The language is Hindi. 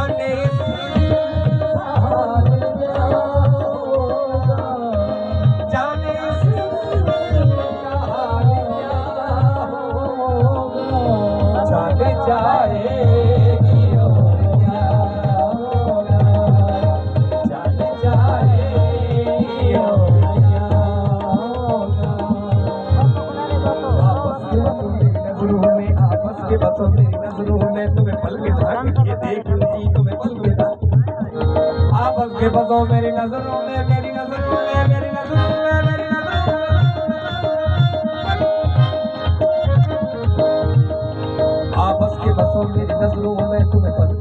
जाने हाल क्या होगा, जाने का हाल क्या होगा, जाने जाएगी और क्या होगा, जाने जाएगी और क्या होगा। आपस के बसों मेरी नजरों में तुम्हें पल के झांक के देख लूंगी, तुम्हें पल के आपस के बसों मेरी नजरों में, मेरी नजरों में, मेरी नजरों में, मेरी नजरों में, आपस के बसों मेरी नजरों में तुम्हें पल